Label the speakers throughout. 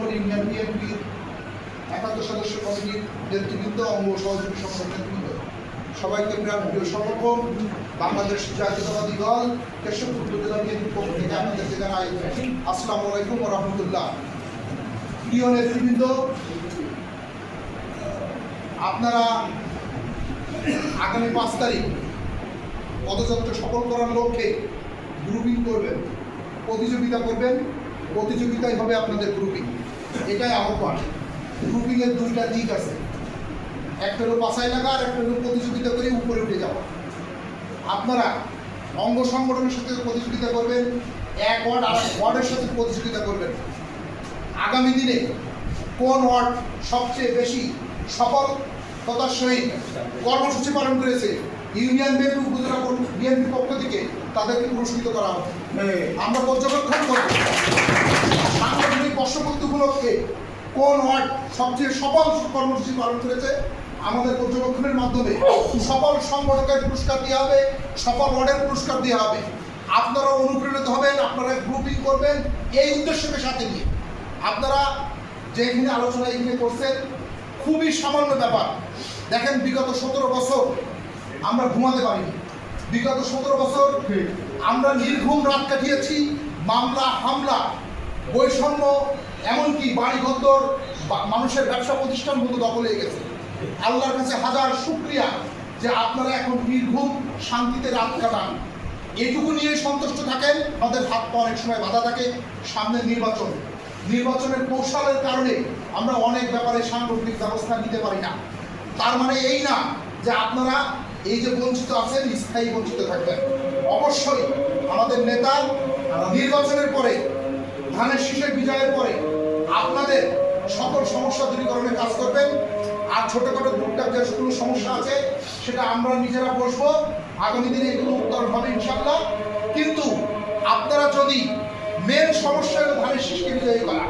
Speaker 1: Indian বিএনপির একান্ত সদস্য কমিটির নেতৃবৃন্দ অঙ্গ সহযোগী সংসদ নেতৃবৃন্দ সবাইকে প্রিয় সমর্পণ বাংলাদেশ জাতীয়তাবাদী দল কেশবপুর উপজেলা বিএনপির পক্ষ থেকে আপনাদেরকে জানাই আসসালামু আলাইকুম ওয়া রাহমাতুল্লাহ। প্রিয় নেতৃবৃন্দ, আপনারা আগামী 5 তারিখ পদযাত্রা সফল করার লক্ষ্যে গ্রুপিং করবেন, প্রতিযোগিতা করবেন। প্রতিযোগিতাই হবে আপনাদের গ্রুপিং, এটাই আহ্বান। গ্রুপিংয়ের দুইটা দিক আছে, একটা হলো বাছাই লাগা আর একটা হলো প্রতিযোগিতা করে উপরে উঠে যাওয়া। আপনারা অঙ্গ সংগঠনের সাথে প্রতিযোগিতা করবেন, এক ওয়ার্ড আর ওয়ার্ডের সাথে প্রতিযোগিতা করবেন। আগামী দিনে কোন ওয়ার্ড সবচেয়ে বেশি সফলতার সহিত কর্মসূচি পালন করেছে ইউনিয়ন বিএনপি উপজেলা বিএনপির পক্ষ থেকে তাদেরকে পুরস্কৃত করা হবে। আমরা পর্যবেক্ষণ করব সাংগঠনিক বর্ষপূর্তি উপলক্ষে কোন ওয়ার্ড সবচেয়ে সফল কর্মসূচি পালন করেছে। আমাদের পর্যবেক্ষণের মাধ্যমে সফল সংগঠকের পুরস্কার দেওয়া হবে, সফল ওয়ার্ডের পুরস্কার দেওয়া হবে। আপনারা অনুপ্রেরিত হবেন, আপনারা গ্রুপিং করবেন এই উদ্দেশ্যকে সাথে নিয়ে। আপনারা যেখানে আলোচনা এখানে করছেন খুবই সামান্য ব্যাপার। দেখেন, বিগত 17 বছর আমরা ঘুমাতে পারিনি। বিগত 17 বছর আমরা নির্ঘুম রাত কাটিয়েছি। মামলা, হামলা, বৈষম্য, এমনকি বাড়িঘর, মানুষের ব্যবসা প্রতিষ্ঠান মতো দখলে গেছে। আল্লাহর কাছে হাজার শুকরিয়া যে আপনারা এখন নির্ঘুম শান্তিতে রাত কাটান। এটুকু নিয়ে সন্তুষ্ট থাকেন। আমাদের হাত পা অনেক সময় বাধা থাকে, সামনে নির্বাচনের কৌশলের কারণে আমরা অনেক ব্যাপারে সাংগঠনিক ব্যবস্থা নিতে পারি না। তার মানে এই না যে আপনারা এই যে বঞ্চিত আছেন স্থায়ী বঞ্চিত থাকবেন। অবশ্যই আমাদের নেতা নির্বাচনের পরে, ধানের শীষের বিজয়ের পরে আপনাদের সকল সমস্যা দূরীকরণের কাজ করবেন। আর ছোটখাটো টুকটাক যে কোনো সমস্যা আছে সেটা আমরা নিজেরা বসবো, আগামী দিনে এগুলো উত্তরণ হবে ইনশাল্লাহ। কিন্তু আপনারা যদি মেন সমস্যা হলো ধানের শীষকে বিজয়ী করা,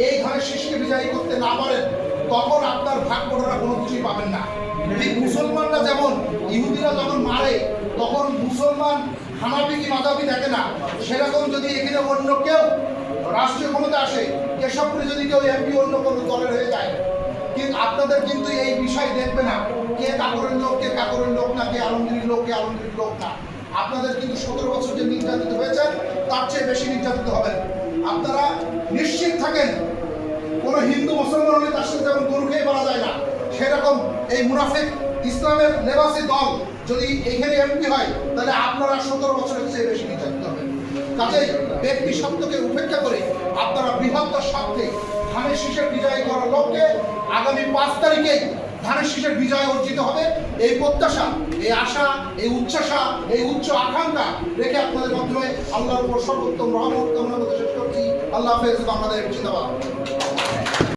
Speaker 1: এই ধানের শীষকে বিজয়ী করতে না পারেন তখন আপনার ভাগ বড়রা কোনো কিছুই পাবেন না। ঠিক মুসলমানরা যেমন ইহুদিরা যখন মারে তখন মুসলমান হানাফি কি মাযহাবি দেখে না, সেরকম যদি এখানে অন্য কেউ রাষ্ট্রীয় ক্ষমতা আসে, কেশবপুরে যদি কেউ এমপি অন্য কোনো দলের হয়ে যায়, কিন্তু আপনাদের কিন্তু এই বিষয় দেখবে না কে কাকরের লোক, কে কাকরের লোক না, কে আলমগীরের লোক, কে আলমগীরের লোক না। আপনাদের কিন্তু 17 বছর যে নির্যাতিত হয়েছেন তার চেয়ে বেশি নির্যাতিত হবেন। আপনারা নিশ্চিত থাকেন, কোনো হিন্দু মুসলমান হলে তার সাথে যেমন গরু খেয়ে বলা যায় না, সেরকম এই মুনাফিক ইসলামের লেবাসী দল যদি এখানে এমপি হয় তাহলে আপনারা 17 বছরের চেয়ে বেশি নির্যাতিত হবেন। কাজেই ব্যক্তি শব্দকে উপেক্ষা করে আপনারা বৃহত্তর স্বার্থে ধানের শীষের বিজয় করার লক্ষ্যে আগামী 5 তারিখে ধানের শীষের বিজয় অর্জিত হবে। এই প্রত্যাশা, এই আশা, এই উচ্চাসা, এই উচ্চ আকাঙ্ক্ষা রেখে আপনাদের মাধ্যমে আল্লাহর উপর সর্বোত্তম রহমত কামনা করতে শেষ করছি। আল্লাহ হাফেজ। বাংলাদেশ জিন্দাবাদ।